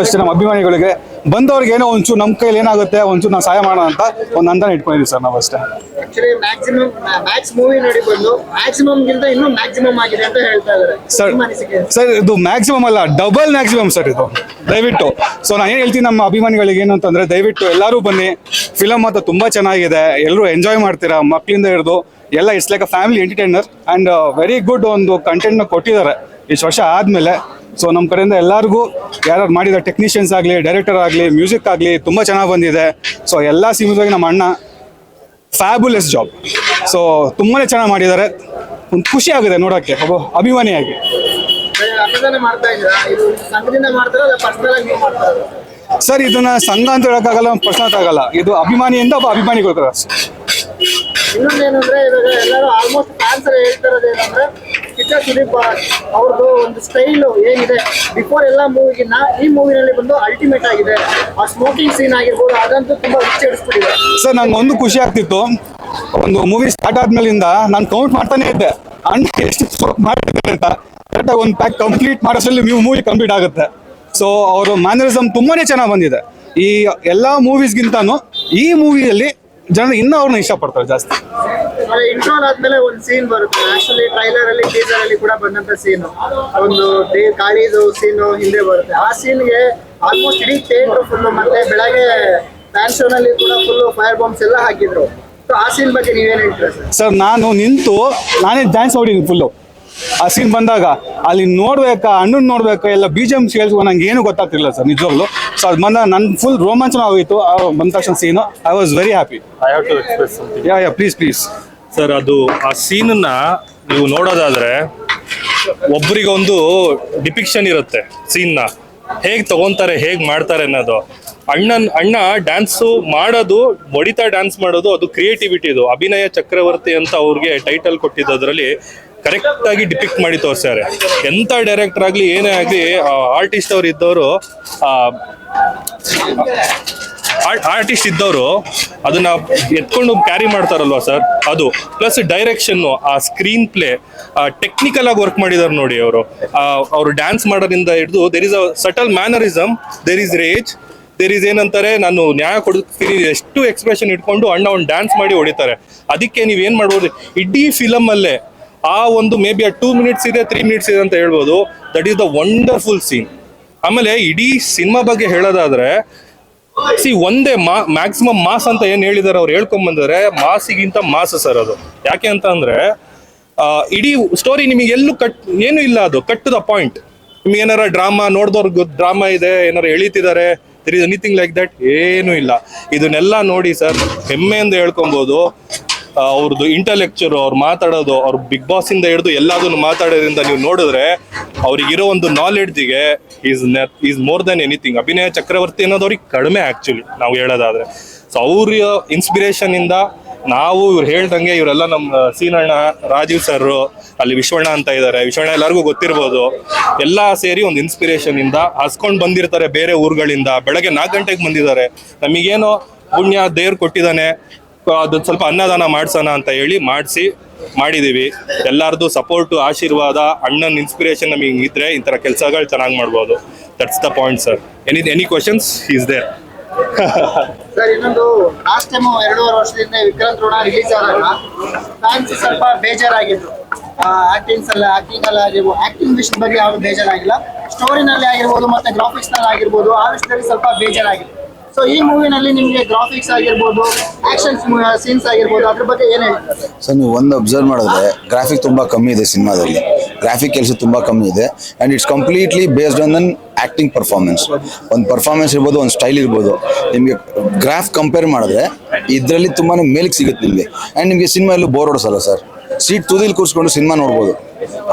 ಅಷ್ಟೇ ನಮ್ಮ ಅಭಿಮಾನಿಗಳಿಗೆ ಬಂದವ್ರಿಗೆ ಏನೋ ಒಂಚೂರು ನಮ್ಮ ಕೈಲಿ ಏನಾಗುತ್ತೆ ಒಂಚೂರು ನಾವು ಸಹಾಯ ಮಾಡೋಣ ಅಂತ ಒಂದು ಅಂದಾನ ಇಟ್ಕೊಂಡಿದ್ದೀವಿ ಸರ್ ನಾವು ಅಷ್ಟೇ. ಆಕ್ಚುಲಿ ಮ್ಯಾಕ್ಸ್ ಮೂವಿ ನೋಡಿ ಬಂದು ಮ್ಯಾಕ್ಸಿಮಮ್ ಗಿಂತ ಇನ್ನೂ ಮ್ಯಾಕ್ಸಿಮಮ್ ಆಗಿದೆ ಅಂತ ಹೇಳ್ತಾ ಇದ್ದಾರೆ ಸರ್. ಇದು ಮ್ಯಾಕ್ಸಿಮಮ್ ಅಲ್ಲ, ಡಬಲ್ ಮ್ಯಾಕ್ಸಿಮಮ್ ಸರ್ ಇದು. ದಯವಿಟ್ಟು ಸೊ ನಾನು ಏನು ಹೇಳ್ತೀನಿ ನಮ್ಮ ಅಭಿಮಾನಿಗಳಿಗೆ ಏನು ಅಂತಂದ್ರೆ, ದಯವಿಟ್ಟು ಎಲ್ಲರೂ ಬನ್ನಿ. ಫಿಲಮ್ ಮಾತ್ರ ತುಂಬಾ ಚೆನ್ನಾಗಿದೆ, ಎಲ್ಲರೂ ಎಂಜಾಯ್ ಮಾಡ್ತೀರಾ, ಮಕ್ಕಳಿಂದ ಹಿಡಿದು ಎಲ್ಲ. It's like a family entertainer and very good ಒಂದು ಕಂಟೆಂಟ್ನ ಕೊಟ್ಟಿದ್ದಾರೆ ಇಷ್ಟು ವರ್ಷ ಆದಮೇಲೆ. ಸೊ ನಮ್ಮ ಕಡೆಯಿಂದ ಎಲ್ಲರಿಗೂ ಯಾರು ಮಾಡಿದ ಟೆಕ್ನಿಷಿಯನ್ಸ್ ಆಗಲಿ, ಡೈರೆಕ್ಟರ್ ಆಗಲಿ, ಮ್ಯೂಸಿಕ್ ಆಗಲಿ ತುಂಬ ಚೆನ್ನಾಗಿ ಬಂದಿದೆ. ಸೊ ಎಲ್ಲ ಸೀಮಿತವಾಗಿ ನಮ್ಮ ಅಣ್ಣ ಫ್ಯಾಬುಲಸ್ ಜಾಬ್. ಸೊ ತುಂಬಾ ಚೆನ್ನಾಗಿ ಮಾಡಿದ್ದಾರೆ. ಒಂದು ಖುಷಿ ಆಗಿದೆ ನೋಡೋಕ್ಕೆ ಒಬ್ಬ ಅಭಿಮಾನಿಯಾಗಿ. ಸರ್ ಇದನ್ನ ಸಂಘ ಅಂತ ಹೇಳೋಕ್ಕಾಗಲ್ಲ, ಪರ್ಸನಲ್ ಆಗಲ್ಲ. ಇದು ಅಭಿಮಾನಿಯಿಂದ ಒಬ್ಬ ಅಭಿಮಾನಿಗಳು. ಇನ್ನೊಂದೇನಂದ್ರೆ ಇವಾಗ ಎಲ್ಲರೂ ಆಲ್ಮೋಸ್ಟ್ ಫ್ಯಾನ್ಸ್ ಹೇಳ್ತಿರೋದು ಏನಂದ್ರೆ ಕಿಚ್ಚ ಸುದೀಪ್ ಅವ್ರದ್ದು ಒಂದು ಸ್ಟೈಲು ಏನಿದೆ ಬಿಫೋರ್ ಎಲ್ಲ ಮೂವಿಗಿನ್ನ ಈ ಮೂವಿನಲ್ಲಿ ಬಂದು ಅಲ್ಟಿಮೇಟ್ ಆಗಿದೆ. ಆ ಸ್ಮೋಕಿಂಗ್ ಸೀನ್ ಆಗಿರ್ಬೋದು ಅದಂತೂ ತುಂಬಾ ಹುಚ್ಚಿಡಿಸ್ಬಿಟ್ಟಿದೆ. ಸರ್ ನಂಗೆ ಒಂದು ಖುಷಿ ಆಗ್ತಿತ್ತು, ಒಂದು ಮೂವಿ ಸ್ಟಾರ್ಟ್ ಆದ್ಮೇಲಿಂದ ನಾನು ಕೌಂಟ್ ಮಾಡ್ತಾನೆ ಇದ್ದೆ ಅಣ್ಣ ಎಷ್ಟು ಸ್ಮೋಕ್ ಮಾಡ್ತಿದ್ದಾರೆ ಅಂತ. ಕರೆಕ್ಟಾಗಿ ಒಂದು ಪ್ಯಾಕ್ ಕಂಪ್ಲೀಟ್ ಮಾಡೋಷ್ಟರಲ್ಲಿ ಮೂವಿ ಕಂಪ್ಲೀಟ್ ಆಗುತ್ತೆ. ಸೊ ಅವರು ಮ್ಯಾನರಿಸಮ್ ತುಂಬಾನೇ ಚೆನ್ನಾಗಿ ಬಂದಿದೆ. ಈ ಎಲ್ಲ ಮೂವೀಸ್ಗಿಂತಾನು ಈ ಮೂವಿಯಲ್ಲಿ ಜನ ಇನ್ನೂ ಅವ್ರನ್ನ ಇಷ್ಟಪಡ್ತಾರೆ ಜಾಸ್ತಿ. ಇಂಟ್ರೋಲ್ ಆದ್ಮೇಲೆ ಒಂದು ಸೀನ್ ಬರುತ್ತೆ. ಆಕ್ಚುಲಿ ಟ್ರೈಲರ್ ಅಲ್ಲಿ ಟೀಸರ್ ಅಲ್ಲಿ ಕೂಡ ಬಂದಂತ ಸೀನ್, ಒಂದು ಕಾಳಿದು ಸೀನ್ ಹಿಂದೆ ಬರುತ್ತೆ. ಆ ಸೀನ್ಗೆ ಆಲ್ಮೋಸ್ಟ್ ಇಡೀ ಥಿಯೇಟರ್ ಫುಲ್, ಮತ್ತೆ ಬೆಳಗ್ಗೆ ಫ್ಯಾನ್ ಶೋ ನಲ್ಲಿ ಕೂಡ ಫುಲ್ ಫೈರ್ ಬಾಂಬ್ಸ್ ಎಲ್ಲ ಹಾಕಿದ್ರು. ಸೊ ಆ ಸೀನ್ ಬಗ್ಗೆ ನೀವೇನು ಹೇಳ್ತೀರಾ ಸರ್? ನಾನು ನಿಂತು ನಾನೇ ಡ್ಯಾನ್ಸ್ ಮಾಡಿದ್ದೀನಿ ಫುಲ್ಲು. ಆ ಸೀನ್ ಬಂದಾಗ ಅಲ್ಲಿ ನೋಡ್ಬೇಕಾ, ಅಣ್ಣನ್ ನೋಡ್ಬೇಕಾ, ಎಲ್ಲ BGM ಕೇಳಿಸ್ಕೊಂಡು ನಂಗೆ ಏನು ಗೊತ್ತಾಗ್ತಿಲ್ಲ ಸರ್ ನಿಜವಾಗ್ಲು. ಸೊ ಅದು ಬಂದಾಗ ನನ್ನ ಫುಲ್ ರೋಮಾಂಚನ ಆಗೋಯಿತು ಆ ಬಂದ ತಕ್ಷಣ scene. I was very happy. I have to express something. Yeah please sir, ಅದು ಆ ಸೀನನ್ನ ನೀವು ನೋಡೋದಾದ್ರೆ ಒಬ್ಬರಿಗೊಂದು ಡಿಪಿಕ್ಷನ್ ಇರುತ್ತೆ ಸೀನ್ನ, ಹೇಗೆ ತಗೊಂತಾರೆ, ಹೇಗೆ ಮಾಡ್ತಾರೆ ಅನ್ನೋದು. ಅಣ್ಣ ಡ್ಯಾನ್ಸು ಮಾಡೋದು, ಹೊಡಿತಾ ಡ್ಯಾನ್ಸ್ ಮಾಡೋದು, ಅದು ಕ್ರಿಯೇಟಿವಿಟಿ. ಇದು ಅಭಿನಯ ಚಕ್ರವರ್ತಿ ಅಂತ ಅವ್ರಿಗೆ ಟೈಟಲ್ ಕೊಟ್ಟಿದ್ದು. ಅದರಲ್ಲಿ ಕರೆಕ್ಟ್ ಆಗಿ ಡಿಪಿಕ್ಟ್ ಮಾಡಿ ತೋರಿಸ್ತಾರೆ. ಎಂಥ ಡೈರೆಕ್ಟರ್ ಆಗಲಿ ಏನೇ ಆಗಲಿ, ಆರ್ಟಿಸ್ಟ್ ಅವ್ರು ಇದ್ದವರು, ಆರ್ಟಿಸ್ಟ್ ಇದ್ದವರು ಅದನ್ನ ಎತ್ಕೊಂಡು ಕ್ಯಾರಿ ಮಾಡ್ತಾರಲ್ವಾ ಸರ್, ಅದು ಪ್ಲಸ್ ಡೈರೆಕ್ಷನ್ನು, ಆ ಸ್ಕ್ರೀನ್ ಪ್ಲೇ, ಟೆಕ್ನಿಕಲ್ ಆಗಿ ವರ್ಕ್ ಮಾಡಿದಾರೆ ನೋಡಿ ಅವರು. ಅವರು ಡ್ಯಾನ್ಸ್ ಮಾಡೋದ್ರಿಂದ ಹಿಡಿದು there is a subtle mannerism, there is rage, there is ಏನಂತಾರೆ, ನಾನು ನ್ಯಾಯ ಕೊಡ್ತೀನಿ ಎಷ್ಟು ಎಕ್ಸ್ಪ್ರೆಷನ್ ಇಟ್ಕೊಂಡು ಅಣ್ಣ ಒಂದು ಡ್ಯಾನ್ಸ್ ಮಾಡಿ ಹೊಡಿತಾರೆ. ಅದಕ್ಕೆ ನೀವೇನು ಮಾಡ್ಬೋದು, ಇಡೀ ಫಿಲಮಲ್ಲೇ ಆ ಒಂದು ಮೇ ಬಿ 2 ಮಿನಿಟ್ಸ್ ಇದೆ, 3 ಮಿನಿಟ್ಸ್ ಇದೆ ಅಂತ ಹೇಳ್ಬೋದು. That is the wonderful scene. ಆಮೇಲೆ ಇಡೀ ಸಿನಿಮಾ ಬಗ್ಗೆ ಹೇಳೋದಾದ್ರೆ, ಒಂದೇ ಮ್ಯಾಕ್ಸಿಮಮ್ ಮಾಸ್ ಅಂತ ಏನು ಹೇಳಿದಾರೆ ಅವ್ರು, ಹೇಳ್ಕೊಂಬಂದ್ರೆ ಮಾಸಿಗಿಂತ ಮಾಸ್ ಸರ್ ಅದು. ಯಾಕೆ ಅಂತ ಅಂದ್ರೆ ಇಡೀ ಸ್ಟೋರಿ ನಿಮಗೆ ಎಲ್ಲೂ ಏನು ಇಲ್ಲ, ಅದು ಕಟ್ ಟು ದ ಪಾಯಿಂಟ್. ನಿಮ್ಗೆ ಏನಾರ ಡ್ರಾಮಾ ನೋಡಿದವ್ರಿಗೆ ಡ್ರಾಮಾ ಇದೆ, ಏನಾರು ಎಳಿತಿದ್ದಾರೆ, there is anything like that, ಏನೂ ಇಲ್ಲ. ಇದನ್ನೆಲ್ಲ ನೋಡಿ ಸರ್ ಹೆಮ್ಮೆಯಿಂದ ಹೇಳ್ಕೊಬೋದು. ಅವ್ರದ್ದು ಇಂಟೆಲೆಕ್ಚರ್, ಅವ್ರು ಮಾತಾಡೋದು, ಅವ್ರು ಬಿಗ್ ಬಾಸ್ ಇಂದ ಹಿಡಿದು ಎಲ್ಲದನ್ನು ಮಾತಾಡೋದ್ರಿಂದ ನೀವು ನೋಡಿದ್ರೆ ಅವ್ರಿಗಿರೋ ಒಂದು ನಾಲೆಡ್ಜಿಗೆ ಈಸ್ ಮೋರ್ ದೆನ್ ಎನಿಥಿಂಗ್. ಅಭಿನಯ ಚಕ್ರವರ್ತಿ ಅನ್ನೋದು ಅವ್ರಿಗೆ ಕಡಿಮೆ ಆ್ಯಕ್ಚುಲಿ ನಾವು ಹೇಳೋದಾದ್ರೆ. ಸೊ ಅವ್ರ ಇನ್ಸ್ಪಿರೇಷನ್ ಇಂದ ನಾವು ಇವ್ರು ಹೇಳ್ದಂಗೆ ಇವರೆಲ್ಲ ನಮ್ಮ ಸೀನಣ್ಣ, ರಾಜೀವ್ ಸರ್, ಅಲ್ಲಿ ವಿಶ್ವಣ್ಣ ಅಂತ ಇದ್ದಾರೆ, ವಿಶ್ವಣ್ಣ ಎಲ್ಲರಿಗೂ ಗೊತ್ತಿರ್ಬೋದು. ಎಲ್ಲ ಸೇರಿ ಒಂದು ಇನ್ಸ್ಪಿರೇಷನ್ ಇಂದ ಹಸ್ಕೊಂಡು ಬಂದಿರ್ತಾರೆ ಬೇರೆ ಊರುಗಳಿಂದ. ಬೆಳಗ್ಗೆ 4 ಗಂಟೆಗೆ ಬಂದಿದ್ದಾರೆ. ನಮಗೇನೋ ಪುಣ್ಯ ದೇವ್ರು ಕೊಟ್ಟಿದ್ದಾನೆ, ಅದು ಸ್ವಲ್ಪ ಅನ್ನದಾನ ಮಾಡ್ಸೋಣ ಅಂತ ಹೇಳಿ ಮಾಡಿದೀವಿ. ಎಲ್ಲರದು ಸಪೋರ್ಟು, ಆಶೀರ್ವಾದ, ಅಣ್ಣನ ಇನ್ಸ್ಪಿರೇಷನ್ ನಮಗೆ ಇದ್ರೆ ಈ ಥರ ಕೆಲಸಗಳು ಚೆನ್ನಾಗಿ ಮಾಡ್ಬೋದು. That's the point sir. Any questions is there. Sir, ಇನ್ನೊಂದು ಲಾಸ್ಟ್ ಟೈಮ್ 2.5 ವರ್ಷದಿಂದ ವಿಕ್ರಾಂತ್ ಋಣ ರಿಲೀಸ್ ಆದಾಗ ಫ್ಯಾನ್ಸ್ ಸ್ವಲ್ಪ ಬೇಜಾರಾಗಿದ್ರು. ಆಕ್ಟಿಂಗ್ ಅಲ್ಲಿ ಆಗಿರ್ಬೋದು, ಆಕ್ಟಿಂಗ್ ವಿಷಯದ ಬಗ್ಗೆ ಯಾವುದು ಬೇಜಾರಾಗಿಲ್ಲ, ಸ್ಟೋರಿನಲ್ಲಿ ಆಗಿರ್ಬೋದು ಮತ್ತೆ ಗ್ರಾಫಿಕ್ಸ್ ನಲ್ಲಿ ಆಗಿರ್ಬೋದು, ಆ ವಿಷಯದಲ್ಲಿ ಸ್ವಲ್ಪ ಬೇಜಾರಾಗಿದೆ. ಸೊ ಈ ಮೂವಿನಲ್ಲಿ ನಿಮಗೆ ಗ್ರಾಫಿಕ್ಸ್ ಆಗಿರ್ಬೋದು, ಆಕ್ಷನ್ ಸೀನ್ಸ್ ಆಗಿರ್ಬೋದು, ಅದ್ರ ಬಗ್ಗೆ ಏನು ಹೇಳ್ತಾರೆ ಸರ್? ನೀವು ಒಂದು ಅಬ್ಸರ್ವ್ ಮಾಡಿದ್ರೆ ಗ್ರಾಫಿಕ್ ತುಂಬ ಕಮ್ಮಿ ಇದೆ ಸಿನಿಮಾದಲ್ಲಿ. ಗ್ರಾಫಿಕ್ ಕೆಲಸ ತುಂಬ ಕಮ್ಮಿ ಇದೆ and it's completely based on an acting performance. ಒಂದು ಪರ್ಫಾರ್ಮೆನ್ಸ್ ಇರ್ಬೋದು, ಒಂದು ಸ್ಟೈಲ್ ಇರ್ಬೋದು. ನಿಮಗೆ ಗ್ರಾಫ್ ಕಂಪೇರ್ ಮಾಡಿದ್ರೆ ಇದರಲ್ಲಿ ತುಂಬಾ ಮೇಲಿಗೆ ಸಿಗುತ್ತೆ ನಿಮಗೆ. ಆ್ಯಂಡ್ ನಿಮಗೆ ಸಿನಿಮಾ ಎಲ್ಲೂ ಬೋರ್ ಹೊಡಿಸಲ್ಲ ಸರ್. ಸೀಟ್ ತುದಿಲಿ ಕೂರಿಸ್ಕೊಂಡು ಸಿನಿಮಾ ನೋಡ್ಬೋದು.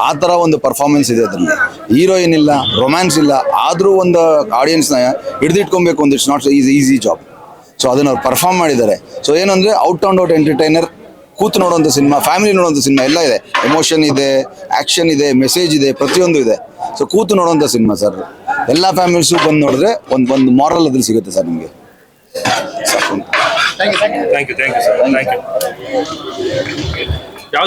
ಆ ಥರ ಒಂದು ಪರ್ಫಾರ್ಮೆನ್ಸ್ ಇದೆ ಅದರಲ್ಲಿ. ಹೀರೋಯಿನ್ ಇಲ್ಲ, ರೊಮ್ಯಾನ್ಸ್ ಇಲ್ಲ, ಆದರೂ ಒಂದು ಆಡಿಯನ್ಸ್ನ ಹಿಡಿದಿಟ್ಕೊಬೇಕು. ಒಂದು it's not easy job. So ಅದನ್ನು ಅವ್ರು ಪರ್ಫಾರ್ಮ್ ಮಾಡಿದ್ದಾರೆ. ಸೊ ಏನಂದರೆ ಔಟ್ ಎಂಟರ್ಟೈನರ್, ಕೂತು ನೋಡೋಂಥ ಸಿನಿಮಾ, ಫ್ಯಾಮಿಲಿ ನೋಡೋಂಥ ಸಿನಿಮಾ ಎಲ್ಲ ಇದೆ. ಎಮೋಷನ್ ಇದೆ, ಆ್ಯಕ್ಷನ್ ಇದೆ, ಮೆಸೇಜ್ ಇದೆ, ಪ್ರತಿಯೊಂದು ಇದೆ. ಸೊ ಕೂತು ನೋಡೋಂಥ ಸಿನಿಮಾ ಸರ್. ಎಲ್ಲ ಫ್ಯಾಮಿಲೀಸು ಬಂದು ನೋಡಿದ್ರೆ ಒಂದು ಮಾರಲ್ ಅದ್ರಲ್ಲಿ ಸಿಗುತ್ತೆ ಸರ್ ನಿಮಗೆ. Thank you sir. Thank you. ಯಾವ